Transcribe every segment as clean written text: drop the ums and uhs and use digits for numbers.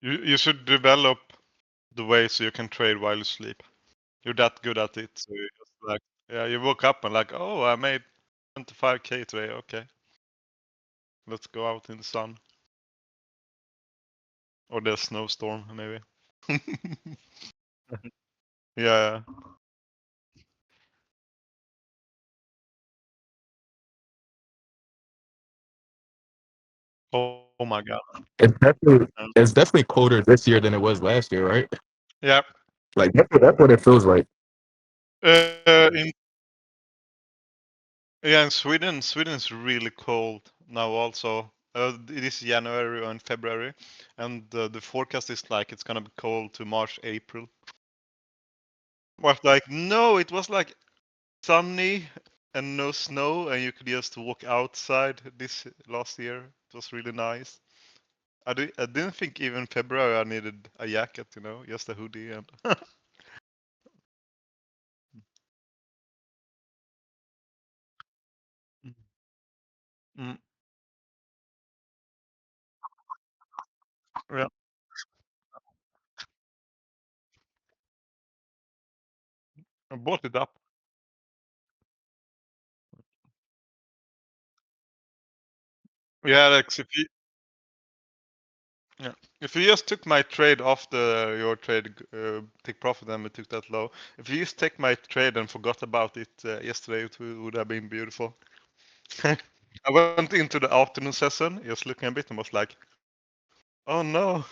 You should develop the way so you can trade while you sleep. You're that good at it, so you just like yeah, you woke up and like, oh, I made 25K today. Okay, let's go out in the sun or the snowstorm maybe. Yeah. Oh my god. It's definitely Yeah. it's definitely colder this year than it was last year, right? Yeah. Like that's what it feels like. In yeah, in Sweden, Sweden is really cold now. Also, it is January and February, and the forecast is like it's gonna be cold to March, April. Was like no, it was like sunny and no snow, and you could just walk outside this last year. It was really nice. I didn't think even February I needed a jacket, you know, just a hoodie and. Mm, yeah, I bought it up. Yeah, like if you yeah. If you just took my trade off your trade take profit and we took that low. If you just take my trade and forgot about it yesterday, would have been beautiful. I went into the afternoon session, just looking a bit and was like, oh no,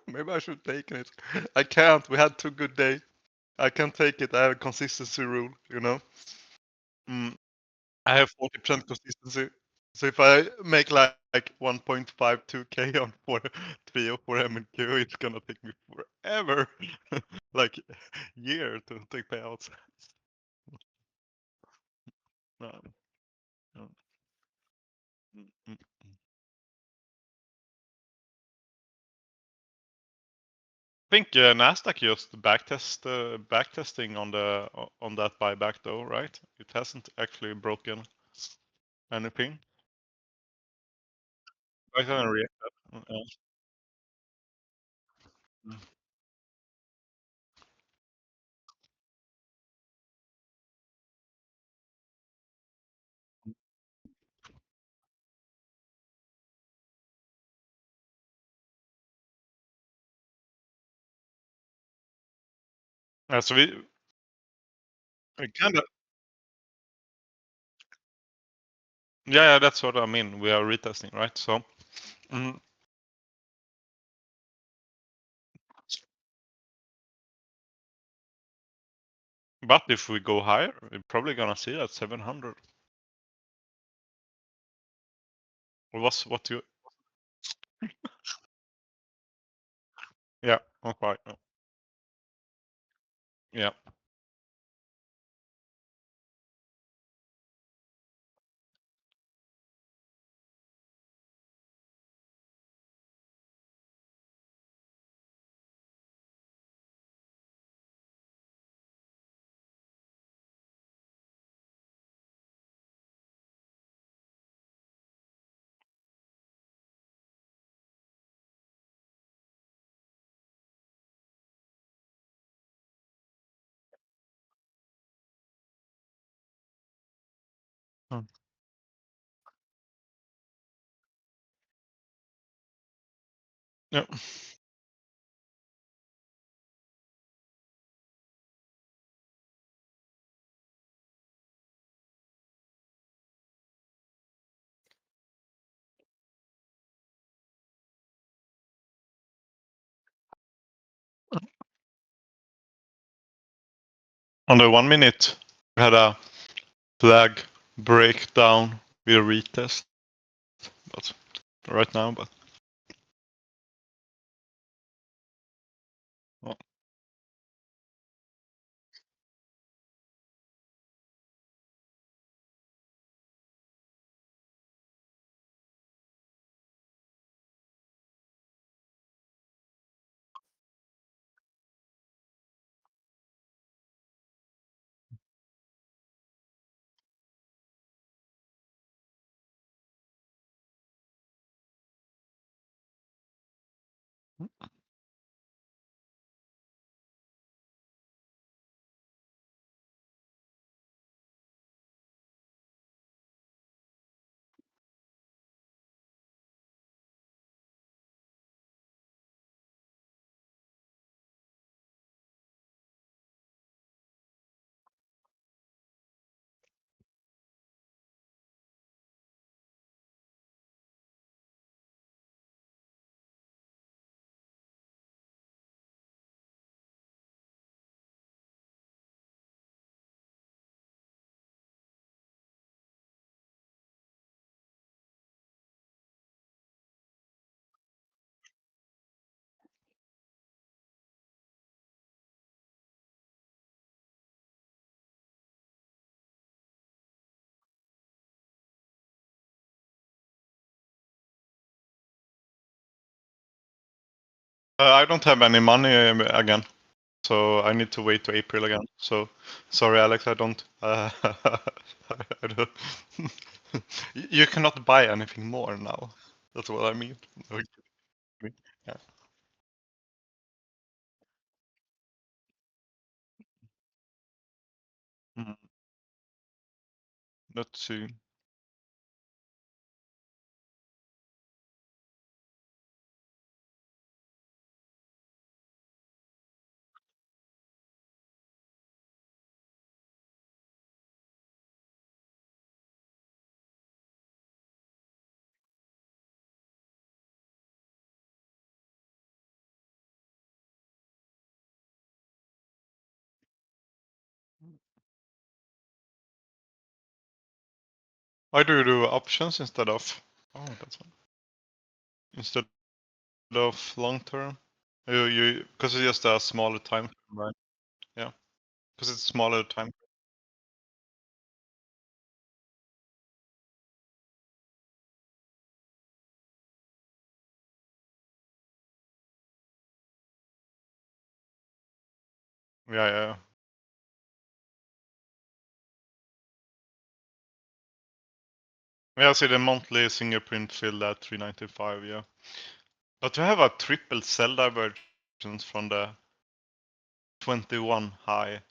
maybe I should take it. I can't. We had two good days. I can't take it. I have a consistency rule, you know. Mm, I have 40% consistency. So if I make like 1.52K on 3 or 4 MQ, it's gonna take me forever, like year to take payouts. No, no. Mm, mm. I think Nasdaq just backtesting on on that buyback though, right? It hasn't actually broken anything. I haven't reacted. Mm. So we kind of yeah, that's what I mean. We are retesting, right? So, mm, but if we go higher, we're probably gonna see that 700. What you? Yeah, not quite. No. Yeah. Mm. Yeah. On the 1 minute, we had a flag breakdown with a retest, but right now, but well, I don't have any money again, so I need to wait to April again. So sorry, Alex, I don't. I don't. You cannot buy anything more now. That's what I mean. Okay. Yeah. Mm. Let's see. Why do you do options instead of? Oh, that's one. Instead of long term. You because it's just a smaller time frame, right? Yeah, because it's smaller time. Yeah, yeah. Yeah, I see the monthly fingerprint filled at 395. Yeah, but to have a triple cell divergence from the 21 high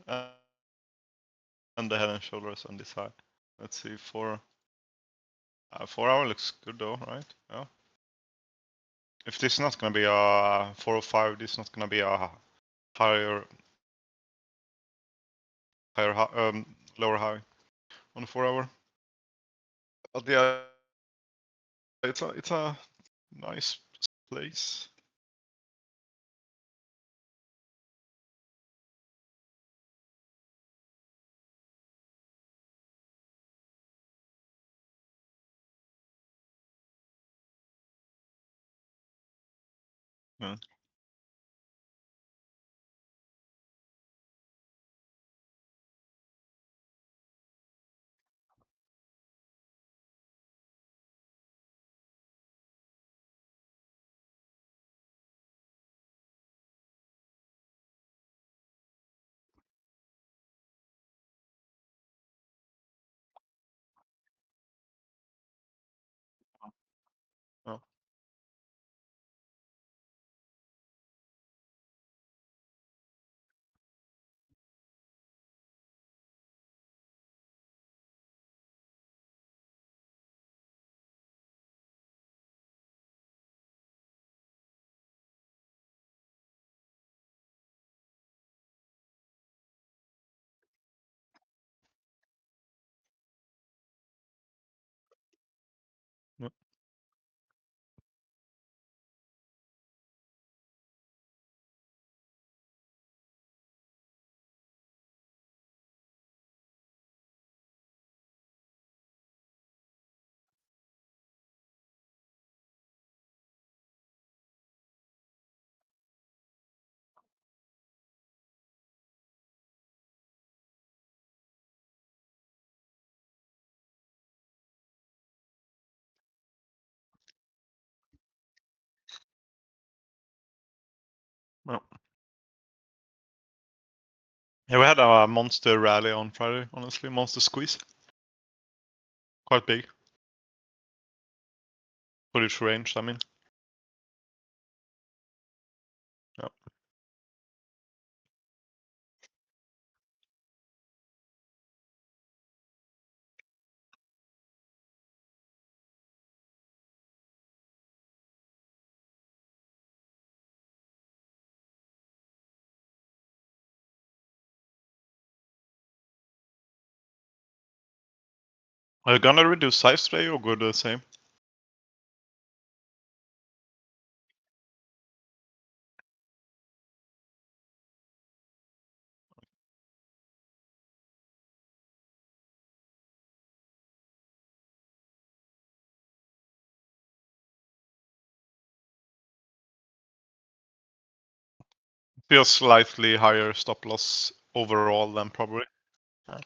uh, and the head and shoulders on this high. Let's see, 4 hour looks good though, right? Yeah. If this is not gonna be a 405, this is not gonna be a higher, lower high on the 4 hour. But yeah, it's a nice place. Yeah. Yeah. Yeah. Yeah. Yeah, we had a monster rally on Friday, honestly. Monster squeeze. Quite big. Footage range, I mean. Yeah. Are you gonna reduce size today or go the same? Feels slightly higher stop loss overall than probably. Yeah.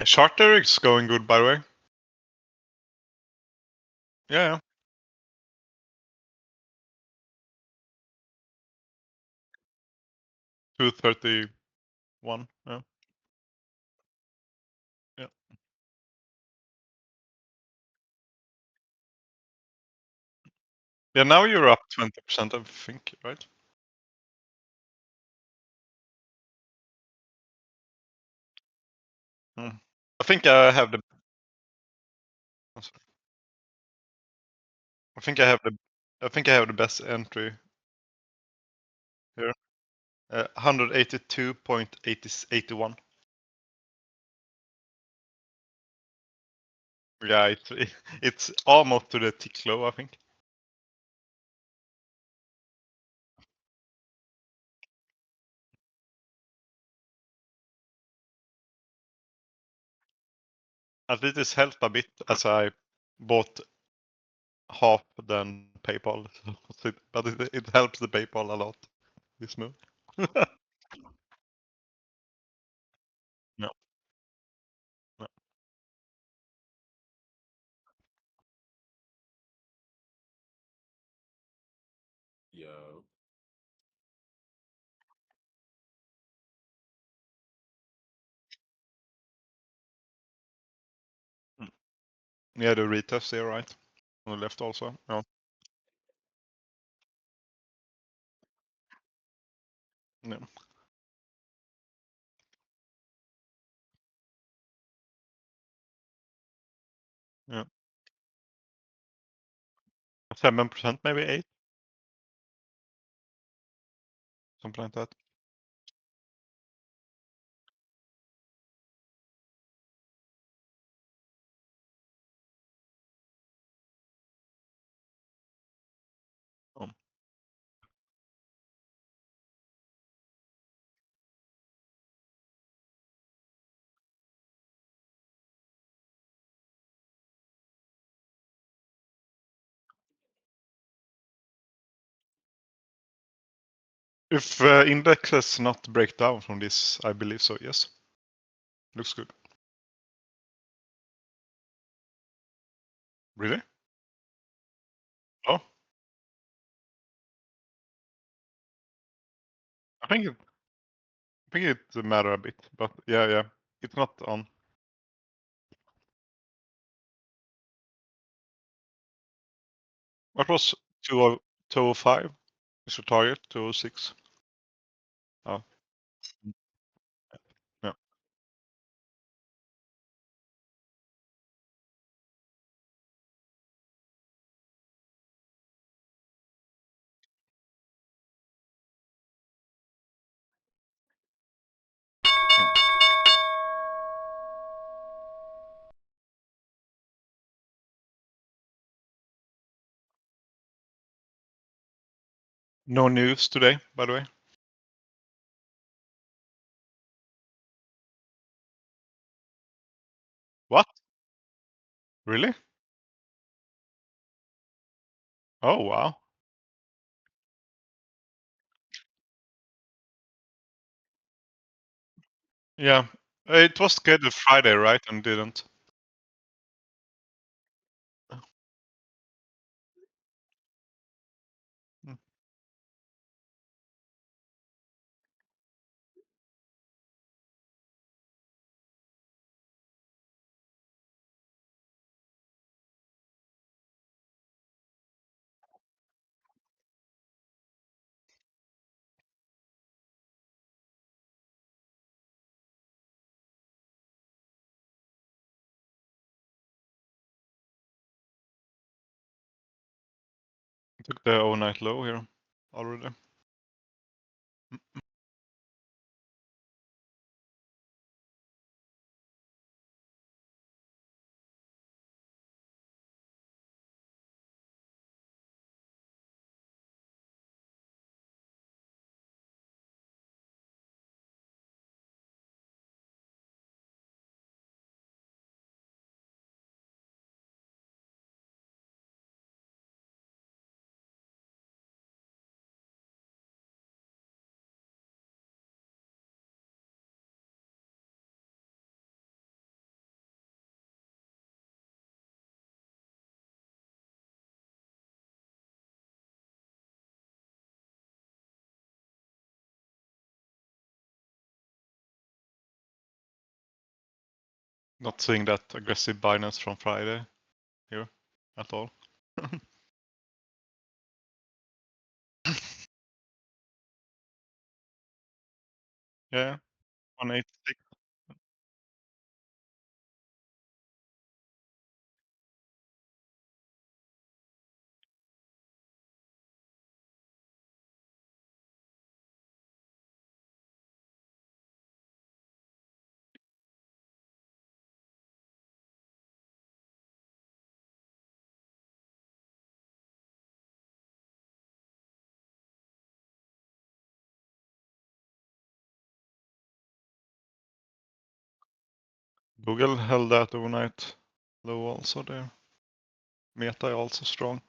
Charter is going good, by the way. Yeah, 231. Yeah, yeah. Yeah, now you're up 20%, I think, right? Mm. I think I have the. Oh, sorry. I think I have the. I think I have the best entry here. 182.81. Yeah, it's almost to the tick low, I think. At least it's helped a bit as I bought half than PayPal, but it helps the PayPal a lot. This move. No, no. Yo. Mm. Yeah, the retest there, right? On the left also. Yeah, yeah, yeah. 7%, maybe 8, something like that. Um, if indexes not break down from this, I believe so. Yes, looks good. Really? Oh, I think it. I think it matter a bit, but yeah, yeah, it's not on. What was 205? Is your target 206? Oh, yeah. Mm. No news today, by the way. What? Really? Oh, wow. Yeah. It was scheduled Friday, right? And didn't. Mm. Took the overnight low here already. Not seeing that aggressive Binance from Friday here at all. Yeah, 186. Google held that overnight low also there. Meta also strong.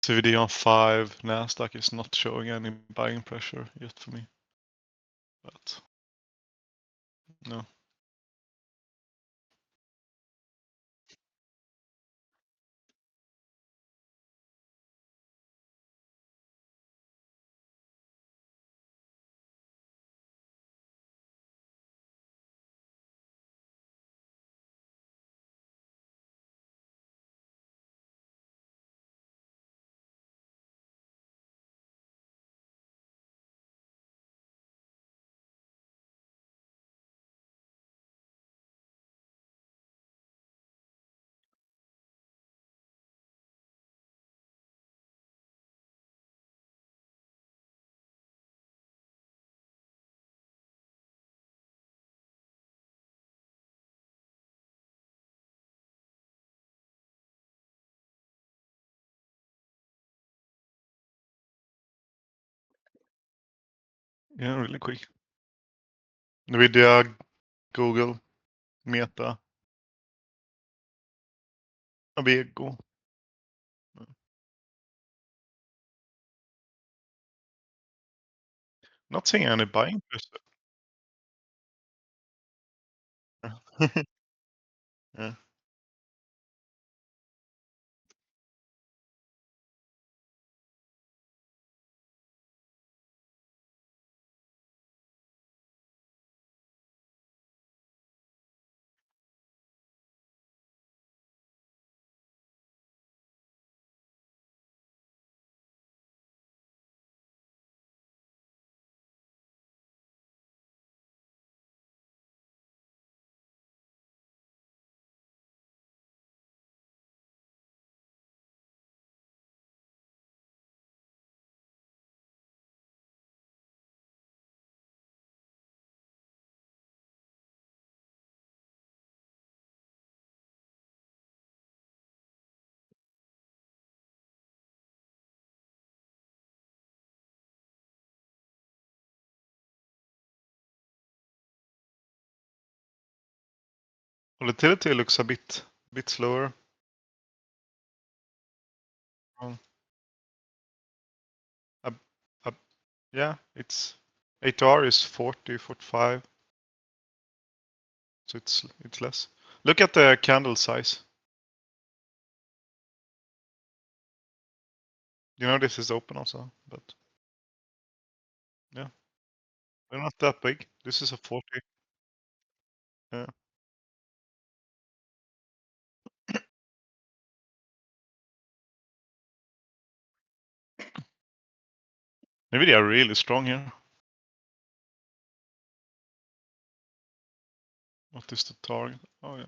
CVD on 5, Nasdaq is not showing any buying pressure yet for me. But no. Yeah, really quick. Nvidia, Google, Meta, Abego. Not seeing any buying pressure. Yeah. Volatility looks a bit slower. Um, up, up, yeah, it's 8R is 40, 45, so it's less. Look at the candle size. You know this is open also, but yeah, they're not that big. This is a 40. Yeah. Maybe they are really strong here. What is the target? Oh yeah.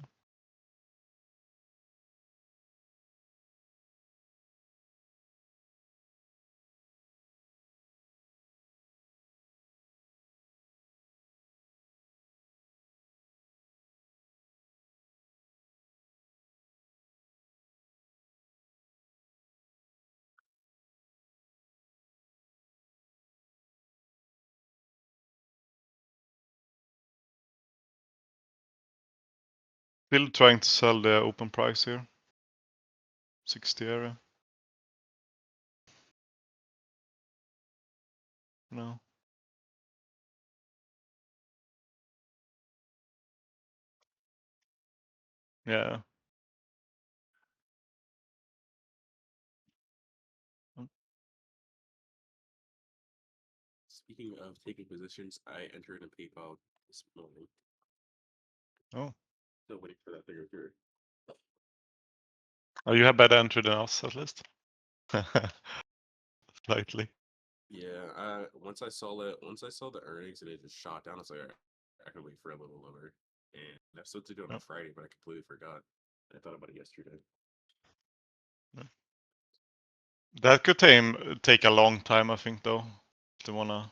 Still trying to sell the open price here. 60 area. No. Yeah. Speaking of taking positions, I entered a PayPal this morning. Oh. Still waiting for that thing to occur. Oh, you have better entry than us at least. Slightly. Yeah, once I saw the earnings and it just shot down, I was like, "All right, I can wait for a little lower." And I was supposed to do it on Yep. Friday, but I completely forgot. I thought about it yesterday. That could take a long time, I think, though. To wanna.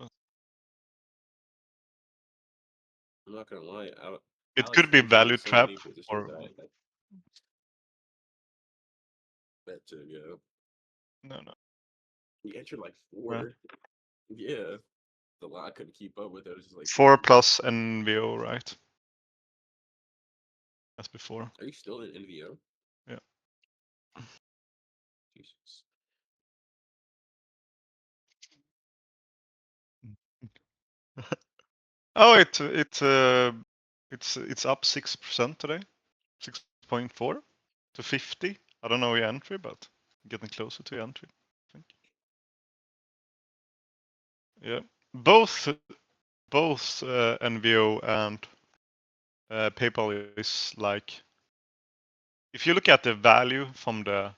I'm not gonna lie, It Alex could be entered value so many trap positions or that I bet to, yeah. no. He entered like Yeah. 4. Yeah. The lot I couldn't keep up with it. It was just like 4 plus NVO, right? As before. Are you still in NVO? Yeah. Jesus. Oh, it's up 6% today. 6.4 to 50. I don't know your entry, but getting closer to your entry, I think. Yeah. Both NVO and PayPal is like, if you look at the value from the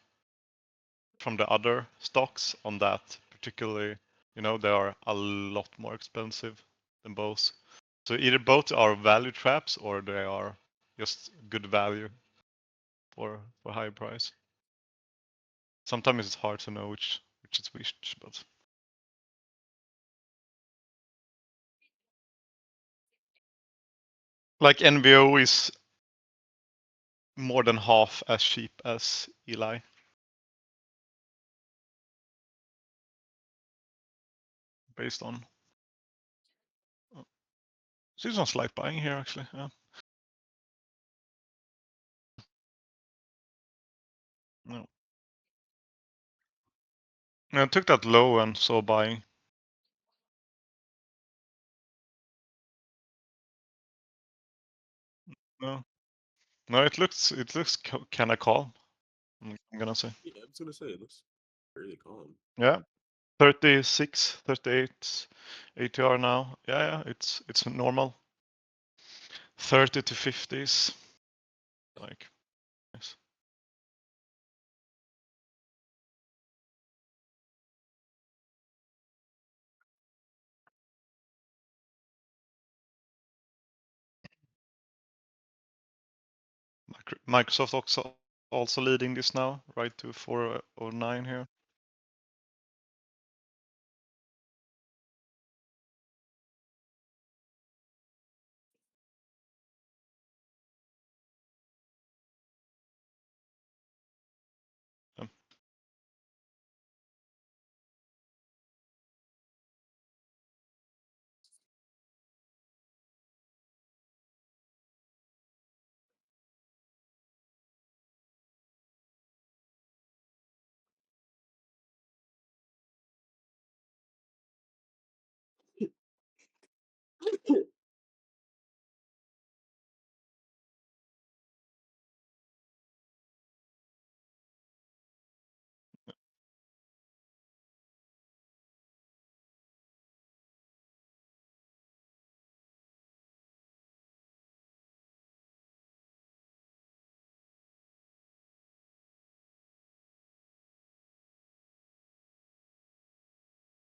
other stocks on that particularly, they are a lot more expensive than both. So either both are value traps or they are just good value for high price. Sometimes it's hard to know which is which, but like NVO is more than half as cheap as Eli. Based on. See some slight buying here actually. Yeah. No. I took that low and saw buying. No. No, it looks kind of calm. I'm gonna say. Yeah, I was gonna say it looks fairly calm. Yeah. 36, 38 ATR now. Yeah, it's normal. 30 to 50s. Like nice. Microsoft also leading this now, right to 409 here. Yeah.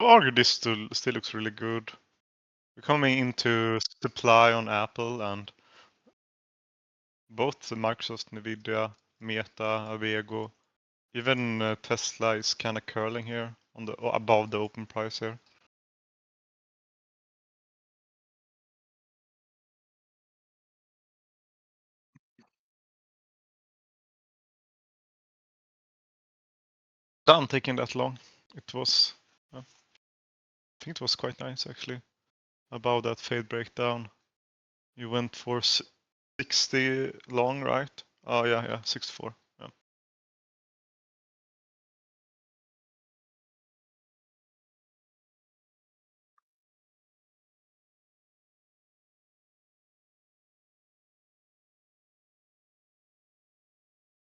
I argue this still looks really good. We're coming into supply on Apple and both Microsoft, Nvidia, Meta, Avego, even Tesla is kind of curling here on the above the open price here. Done taking that long. It was, I think it was quite nice actually. Above that fade breakdown, you went for 60 long, right? Oh yeah, 64. Yeah.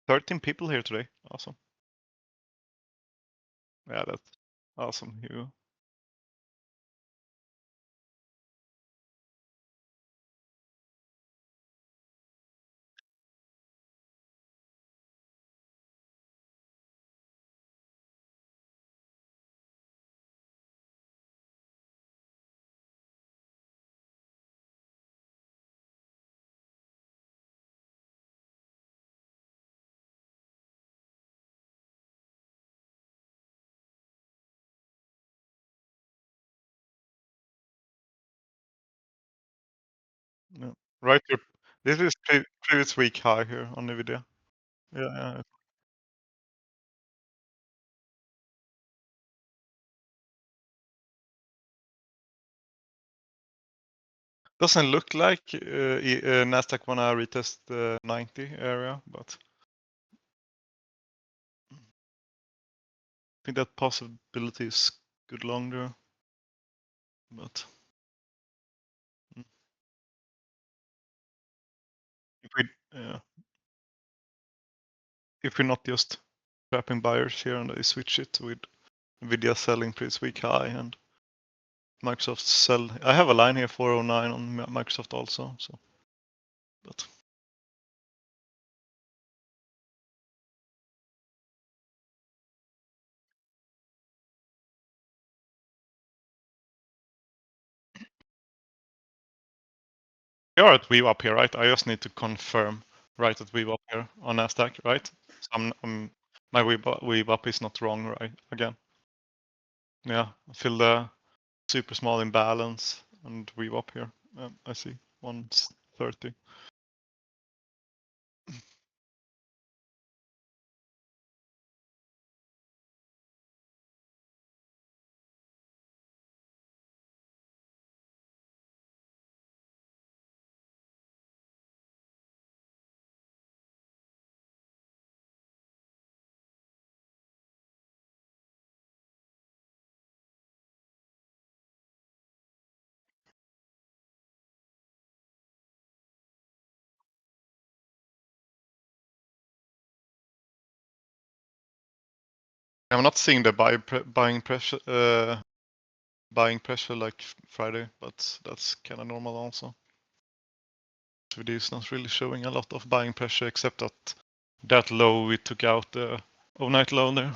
$13 people here today. Awesome. Yeah, that's awesome, Hugo. Yeah. Right here. This is previous week high here on Nvidia. Yeah, yeah. Doesn't look like Nasdaq wanna retest the 90 area, but I think that possibility is good longer. But mm, if we if we're not just trapping buyers here and they switch it with Nvidia selling previous week high and Microsoft sell. I have a line here 409 on Microsoft also. So, but we are at VWAP here, right? I just need to confirm right at VWAP here on Nasdaq, right? So my VWAP is not wrong, right? Again, yeah. I feel the super small imbalance and VWAP here. I see 130. I'm not seeing the buying pressure like Friday, but that's kind of normal also. Video is not really showing a lot of buying pressure except that low we took out the overnight low there.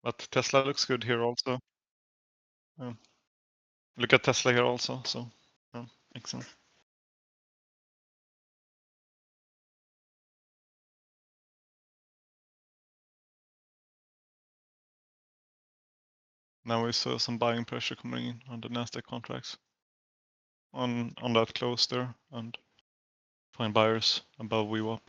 But Tesla looks good here also. Look at Tesla here also. So excellent. Now we saw some buying pressure coming in on the Nasdaq contracts on that close there and find buyers above VWAP.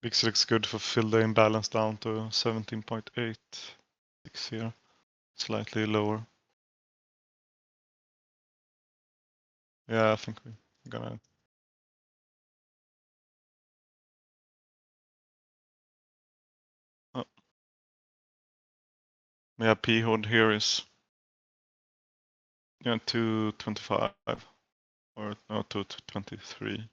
VIX looks good for fill the imbalance down to 17.86 here, slightly lower. Yeah, I think we're gonna. Oh. Yeah, P hold here is 225 or no 223.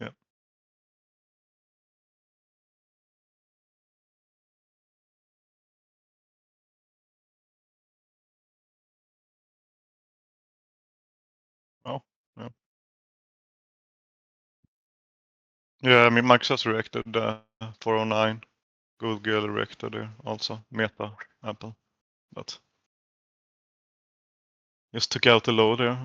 Yeah. Oh. Yeah. Yeah, I mean Microsoft reacted 409. Google reacted there also. Meta, Apple, but just took out the low there.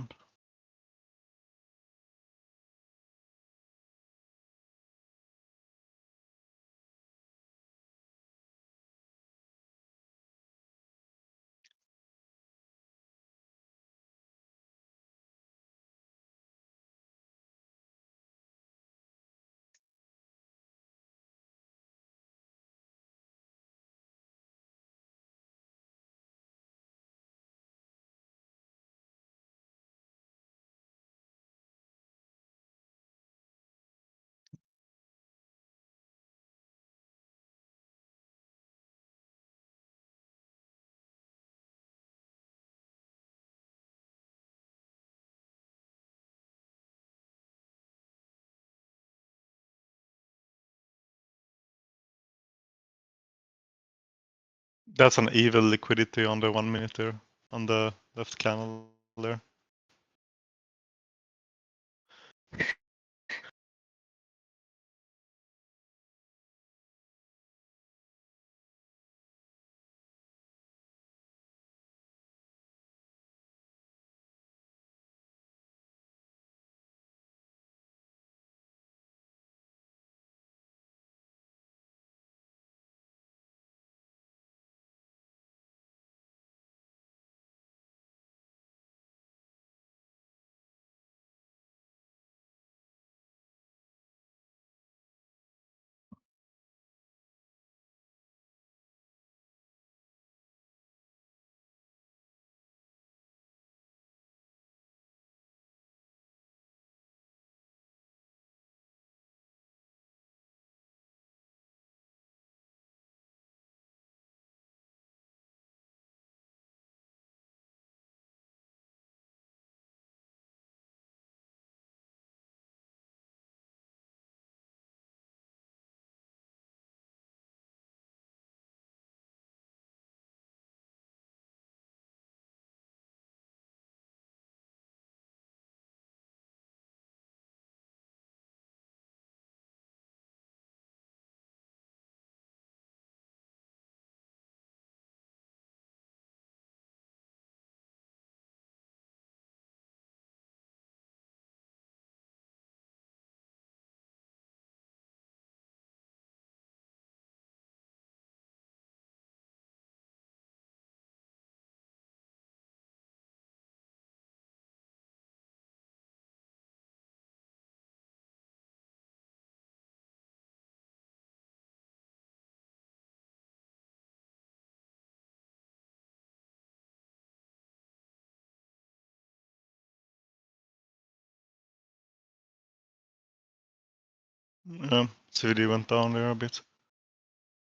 That's an evil liquidity on the 1 minute there, on the left candle there. Yeah, CVD went down there a bit.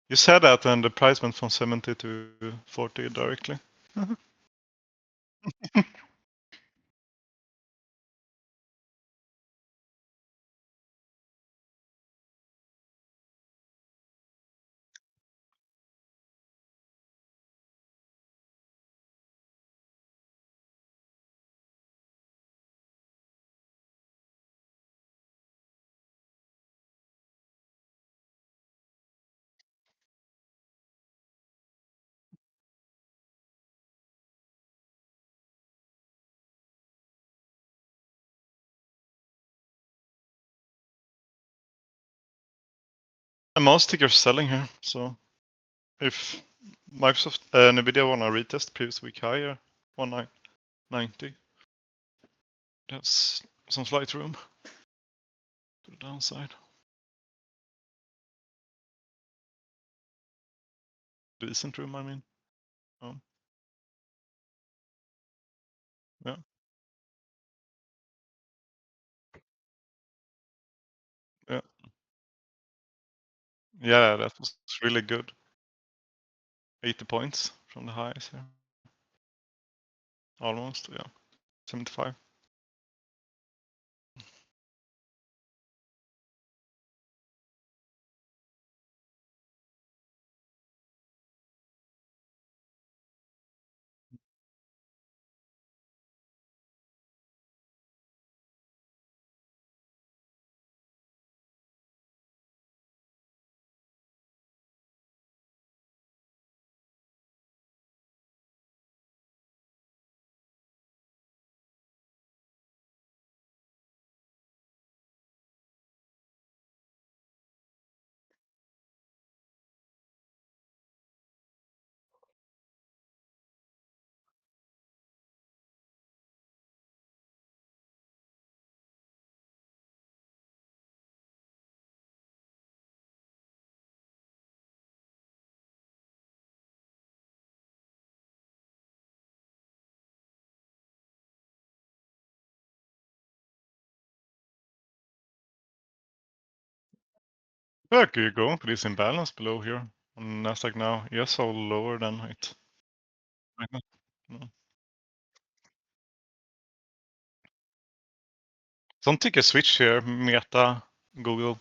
You said that and the price went from 70 to 40 directly. And most tickers selling here, so if Microsoft Nvidia wanna retest previous week higher, 1990, that's some slight room to the downside. Decent room, I mean. Yeah. Yeah. Yeah, that was really good. 80 points from the highs here. Almost, yeah. 75. Look, you're going for this imbalance below here on Nasdaq now. Yes, all lower than it. Right now. No. Don't take a switch here, Meta, Google.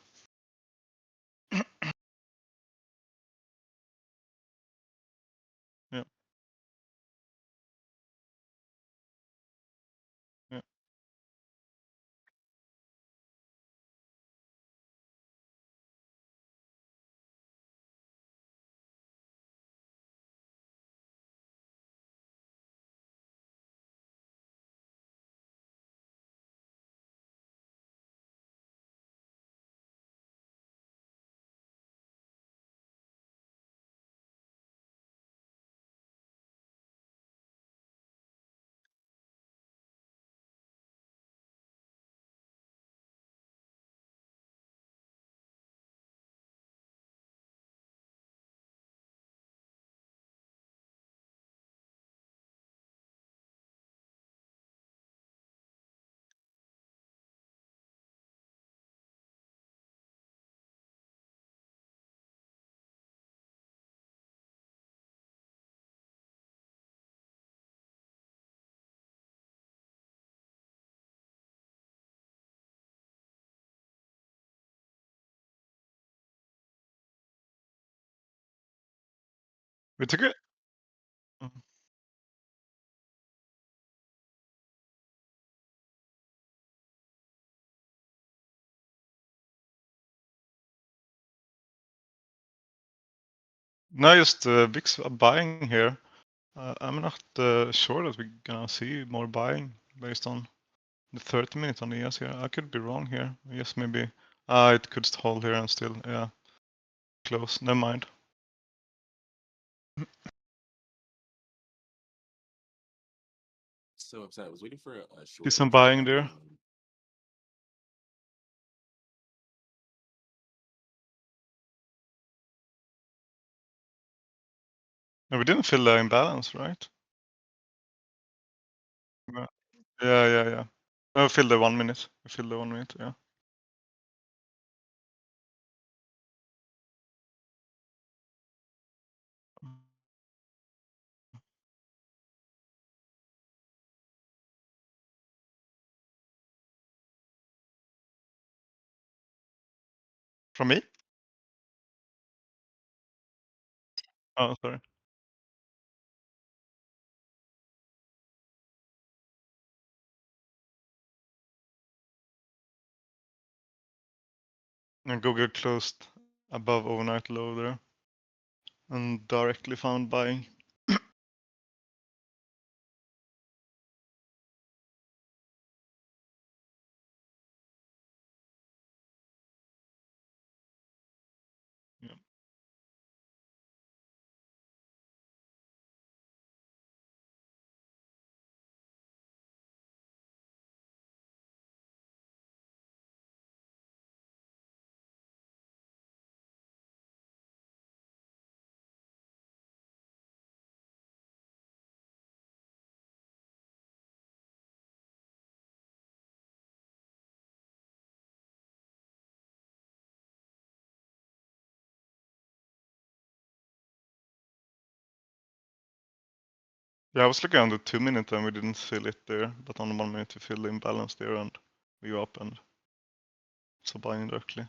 We took it. Mhm. No, just VIX are buying here. I'm not sure that we're gonna see more buying based on the 30 minutes on the ES here. I could be wrong here. Yes, maybe. It could hold here and still, yeah, close. Never mind. So upset. I was waiting for a See short some entry buying on there. And we didn't fill the imbalance, right? Yeah, yeah, yeah. Fill the 1 minute. Fill the 1 minute, yeah. From me? Oh, sorry. And Google closed above overnight low there and directly found buying. Yeah. Yeah, I was looking on the 2 minute and we didn't fill it there, but on the 1 minute we filled the imbalance there and we go up and so buying directly.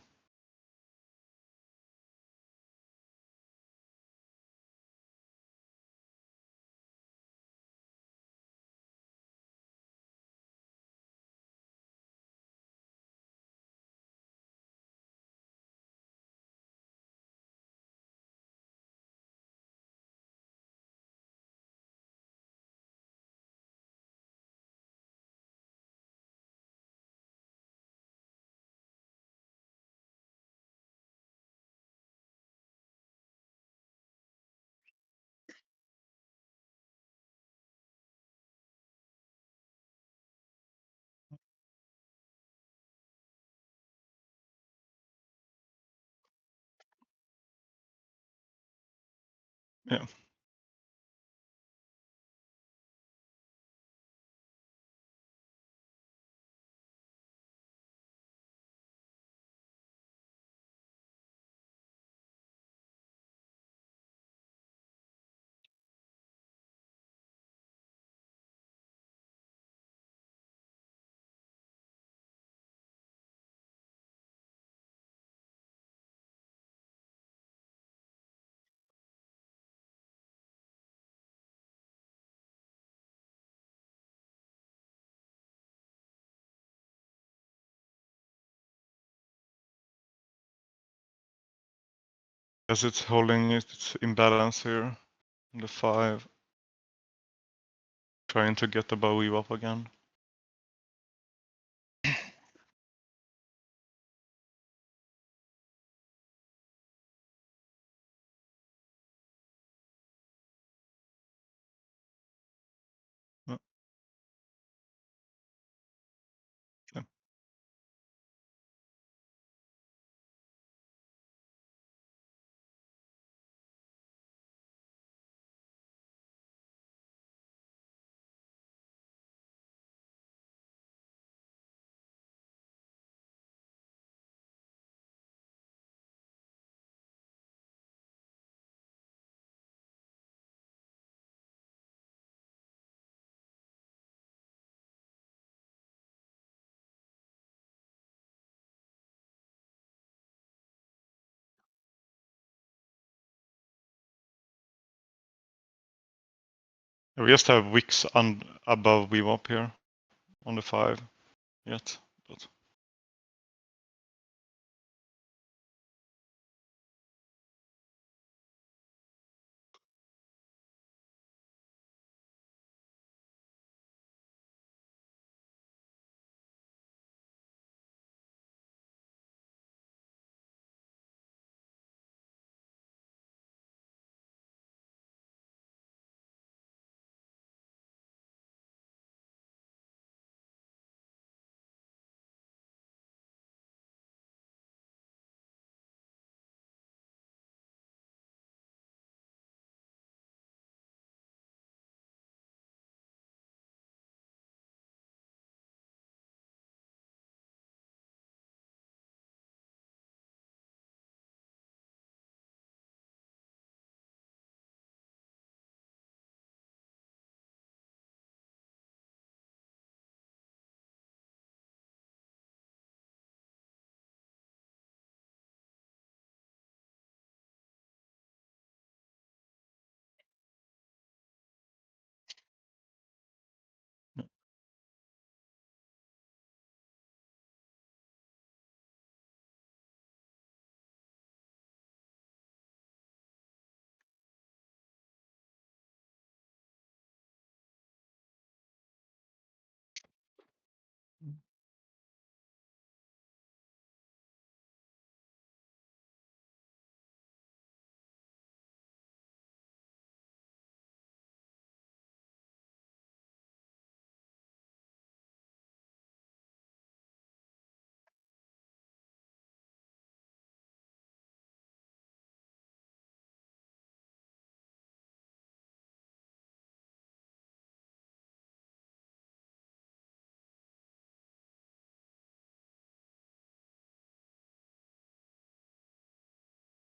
Yeah. As it's holding its imbalance here on the 5. Trying to get above VWAP again. Yeah. Yeah. We just have wicks above VWAP here on the 5 yet. But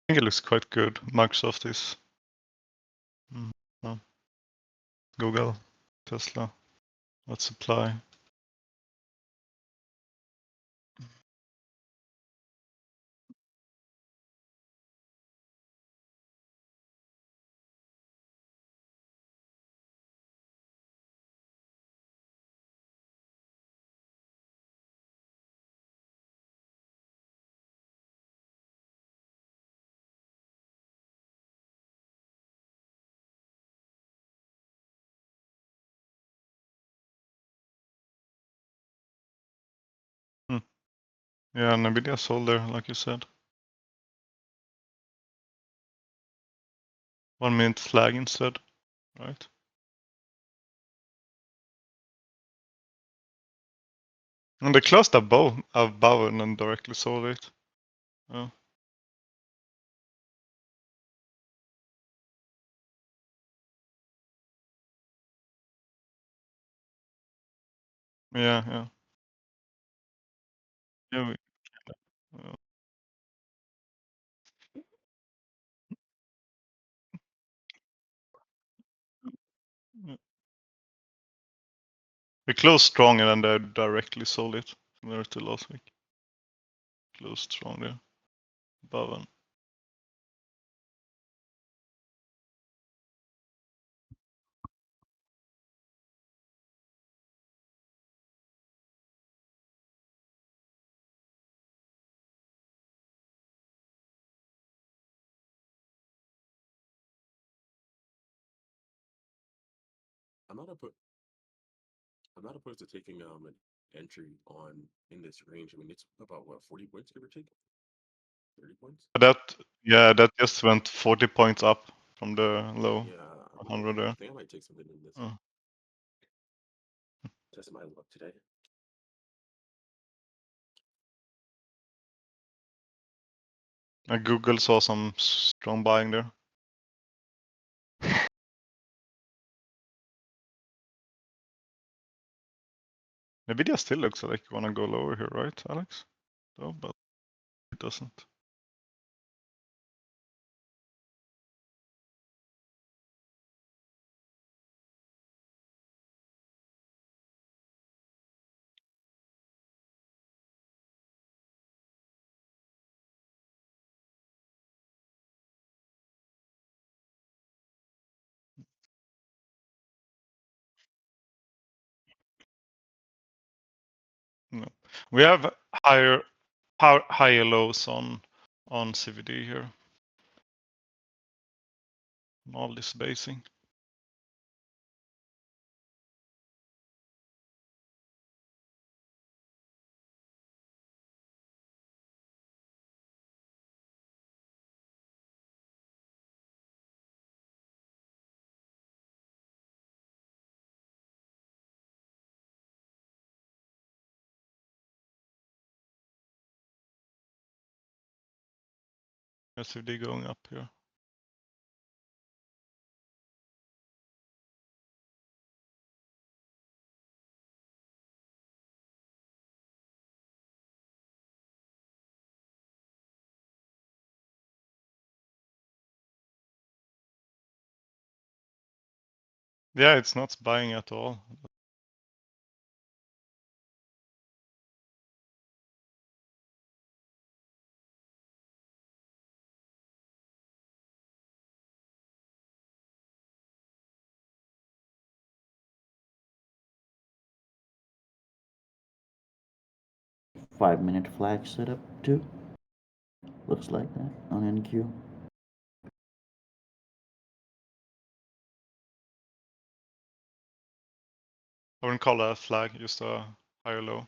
I think it looks quite good. Microsoft is. No. Google, Tesla. What supply? Hmm. Yeah, Nvidia sold there, like you said. 1 minute flag instead, right? And they closed above and then directly sold it. Oh. Yeah, yeah. Yeah, uh, yeah. We closed strong and then they directly sold it similar to last week. Closed strong there. Above and I'm not oppo- I'm not opposed to taking an entry on in this range. I mean, it's about what 40 points, give or take, 30 points. that just went 40 points up from the low Yeah, 100 I there. think I might take something in this. Oh. Test my luck today. And Google saw some strong buying there. Nvidia still looks like you wanna go lower here, right, Alex? No, but it doesn't. No. We have higher lows on CVD here. All this basing. SVD going up here. Yeah, it's not buying at all. Five-minute flag setup too. Looks like that on NQ. I wouldn't call that a flag, just a higher low.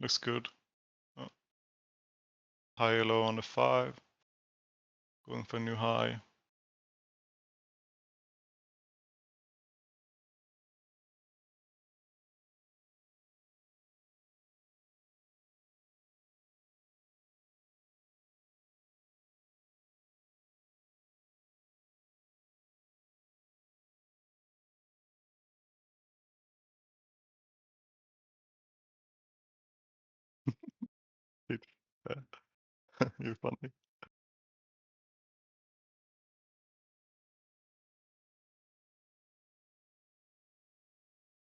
Looks good. Oh. Higher low on the 5. Going for a new high. You're funny.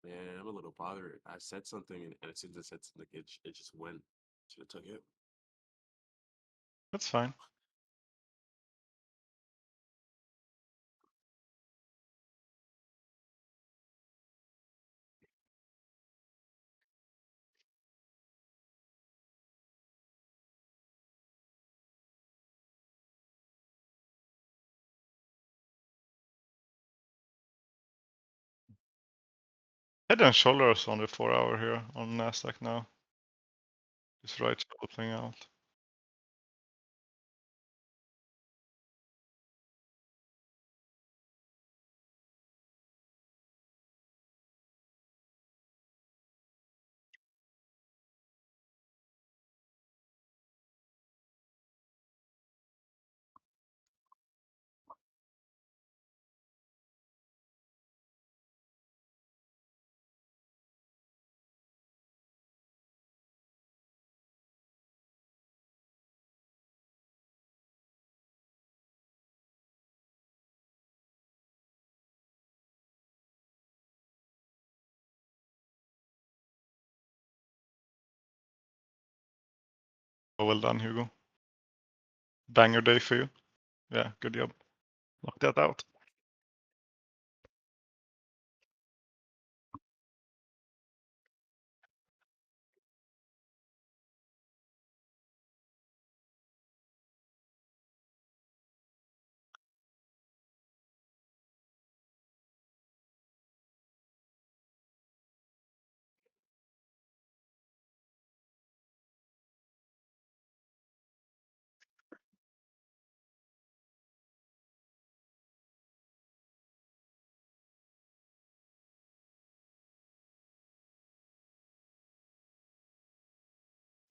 Man, I'm a little bothered. I said something, and as soon as I said something, it just went. Should have took it. That's fine. Head and shoulders on the 4-hour here on Nasdaq now. This right shoulder playing out. Oh, well done, Hugo. Banger day for you. Yeah, good job. Lock that out.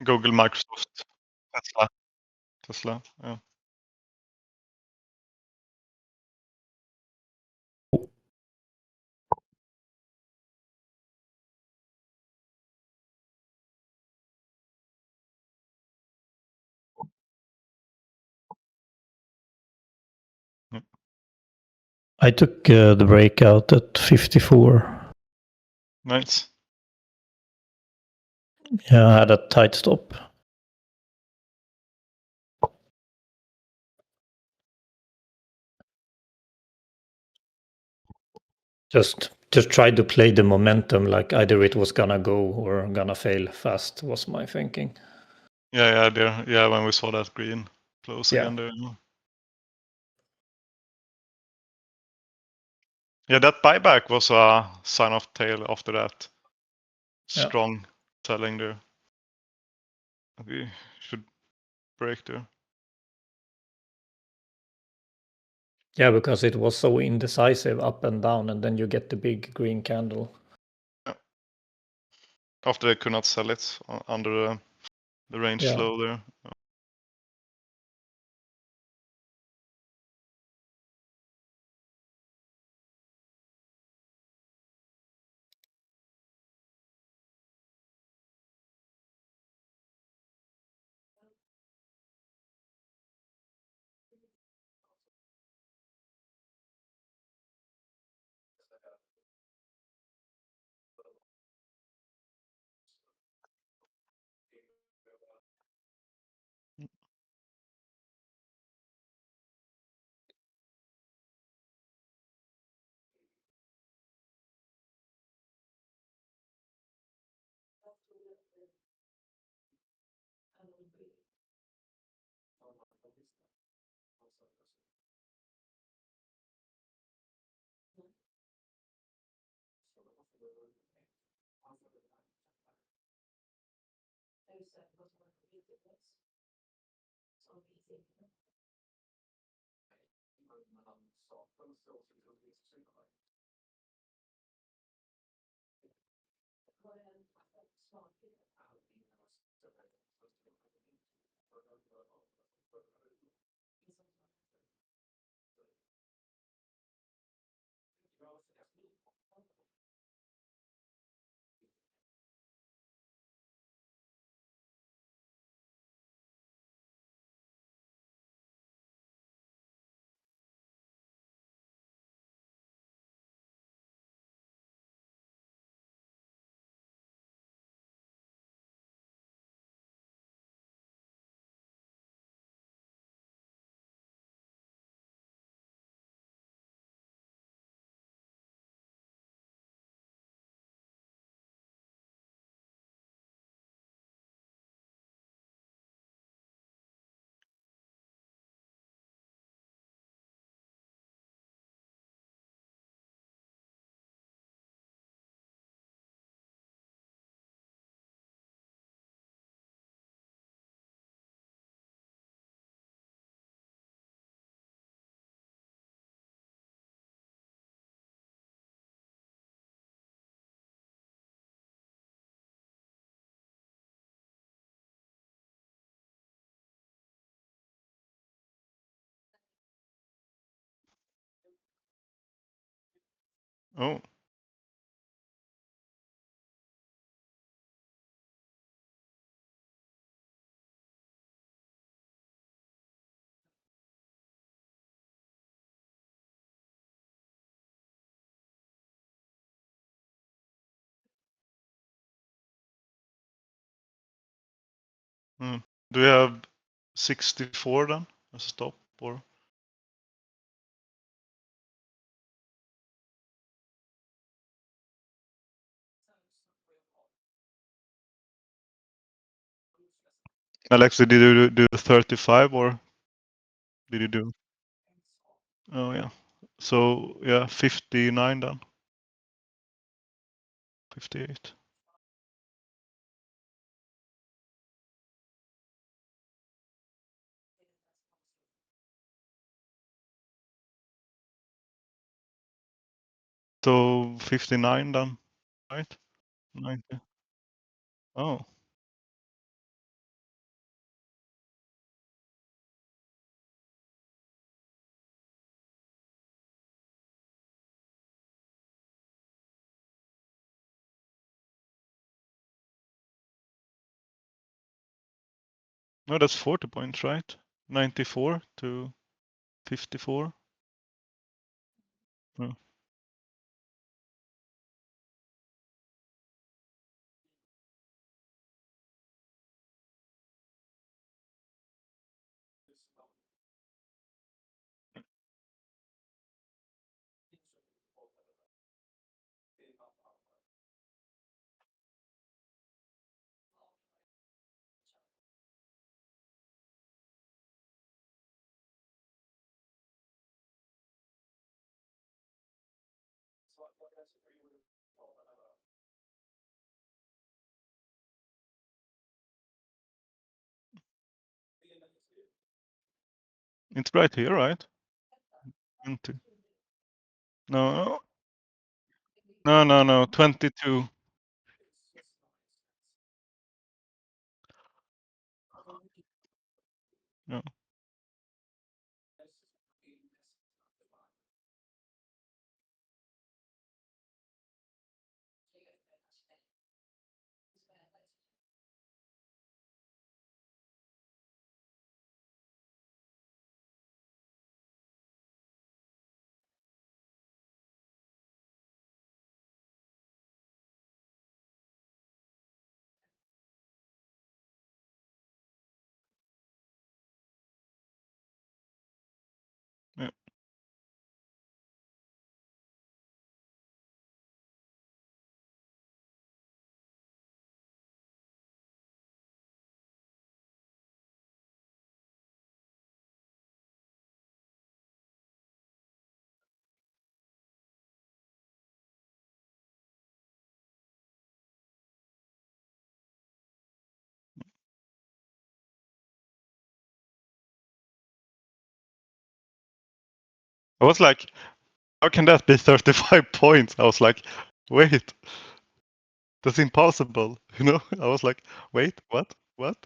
Google, Microsoft, Tesla. Yeah. Yep. I took the breakout at 54. Nice. Yeah, I had a tight stop. Just try to play the momentum, like either it was gonna go or gonna fail fast, was my thinking. Yeah, when we saw that green close Yeah. again there. Yeah, that buyback was a sign of tail after that. Yeah. Strong selling there. We should break there. Yeah, because it was so indecisive up and down, and then you get the big green candle. After they could not sell it under the range Yeah. flow there. Oh. Mm. Do you have 64 then as a stop or? Alexi, did you do 35 or did you do? Oh yeah. So yeah, 59 then. 58. So 59 then, right? 90. Oh. No, that's 40 points, right? 94 to 54. Oh. It's right here, right? Into. No. No. 22. No. Yeah. I was like, how can that be 35 points? I was like, wait, that's impossible. You know? I was like, wait, what? What?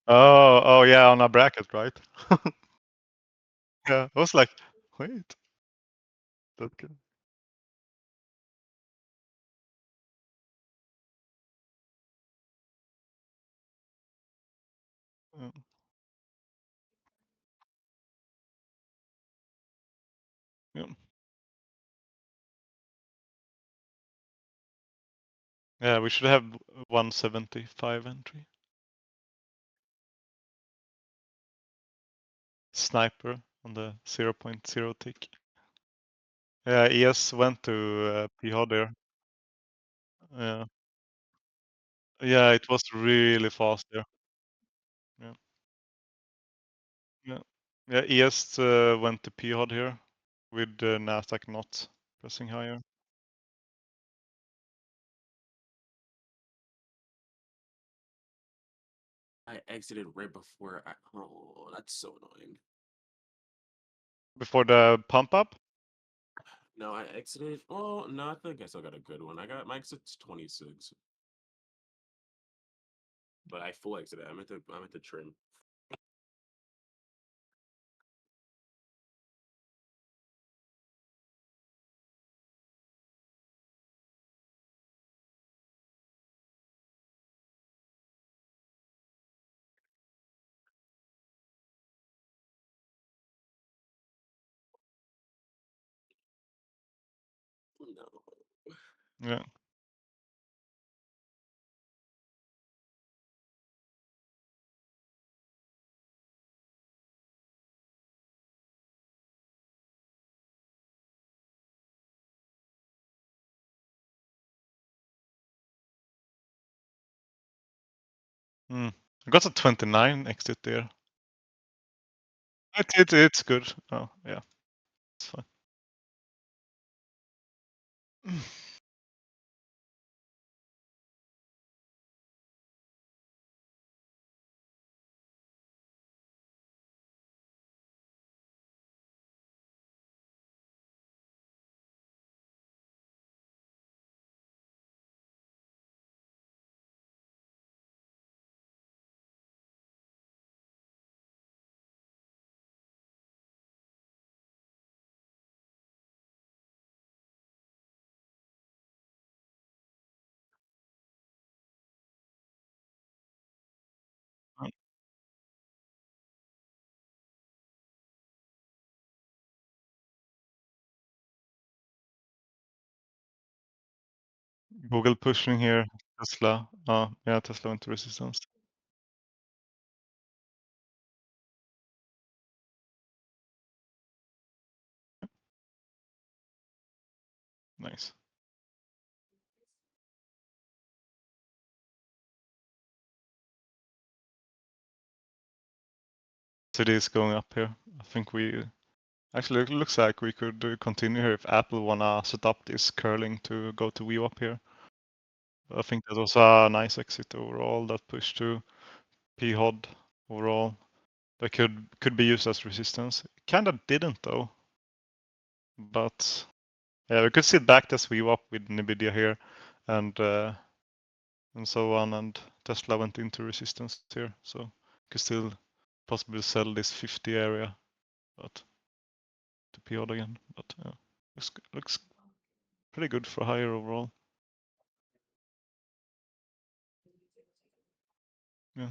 Oh yeah, on a bracket, right? Yeah, I was like, wait, that can... Yeah. Yeah. Yeah, we should have 175 entry. Sniper on the 0.0 tick. Yeah, ES went to PH there. Yeah. Yeah, it was really fast there. Yeah. Yeah. Yeah, ES went to PH here with Nasdaq not pressing higher. I exited right before I. Oh, that's so annoying. Before the pump up? No, I exited. Oh no, I think I still got a good one. I got my exit's 26, but I full exited. I'm at the trim. No. Yeah. I got a 29 exit there. It's good. Oh yeah, it's fine. Google pushing here. Tesla. Yeah, Tesla went to resistance. Nice. So it is going up here. I think we Actually, it looks like we could continue here if Apple wanna set up this curling to go to VWAP here. I think that was a nice exit overall that pushed to PHOD overall. That could be used as resistance. Kinda didn't though. But yeah, we could sit back as VWAP with Nvidia here and so on, and Tesla went into resistance here, so could still possibly sell this 50 area, but to PHOD again. But yeah, looks pretty good for higher overall. Yeah.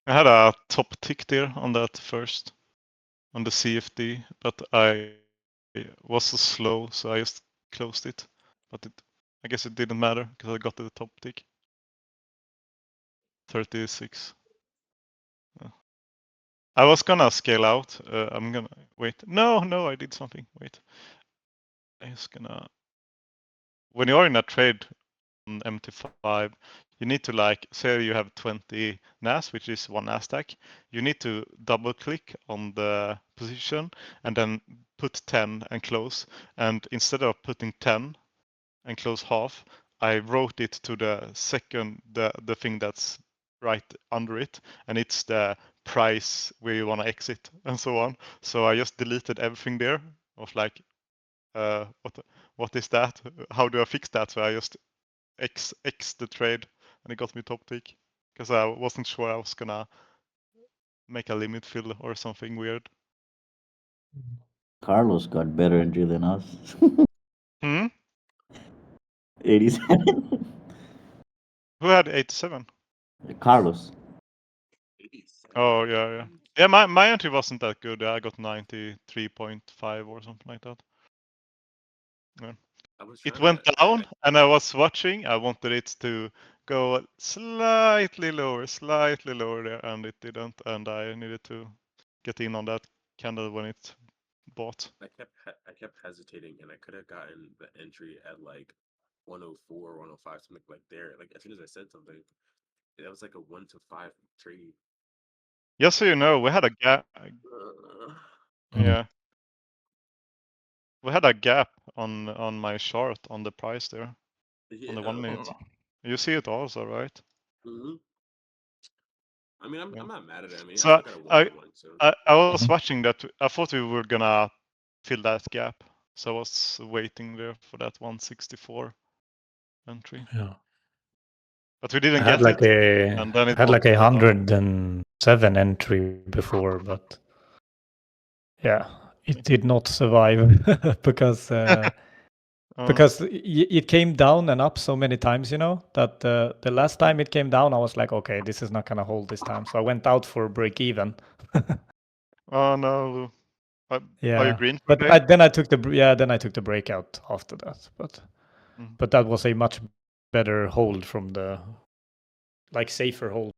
I had a top tick there on that first, on the CFD, but I was so slow, so I just closed it. But I guess it didn't matter because I got the top tick. 36. I was gonna scale out. I'm gonna wait. No, I did something. Wait. I'm just gonna. When you're in a trade on MT5, you need to like say you have 20 NAS, which is one NAS stack. You need to double click on the position and then put 10 and close. And instead of putting 10 and close half, I wrote it to the second, the thing that's right under it, and it's the price where you want to exit and so on. So I just deleted everything there. I was like, what is that? How do I fix that? So I just X the trade, and it got me top tick because I wasn't sure I was gonna make a limit fill or something weird. Carlos got better entry than us. Hmm? 87. Who had 87? Carlos. 87. Oh yeah. Yeah, my entry wasn't that good. I got 93.5 or something like that. Yeah. I was It trying went to, down, and I was watching. I wanted it to go slightly lower there, and it didn't. And I needed to get in on that candle when it bought. I kept hesitating, and I could have gotten the entry at like 104, 105, something like there. Like as soon as I said something, that was like a 1 to 5 trade. Just so you know, we had a gap. Yeah, we had a gap on my chart on the price there on the 1 minute. You see it also, right? Mm-hmm. I mean, Yeah. I'm not mad at it. I mean, I So still got a 1 so. I was watching that. I thought we were gonna fill that gap, so I was waiting there for that 164 entry. Yeah. But we didn't I had get like it, a and then it I had like a bought down. 107 entry before, but yeah, it did not survive because it came down and up so many times, you know, that the last time it came down, I was like, okay, this is not gonna hold this time, so I went out for break even. Oh no. Are you green but today? then I took the breakout after that, but that was a much better hold from the safer hold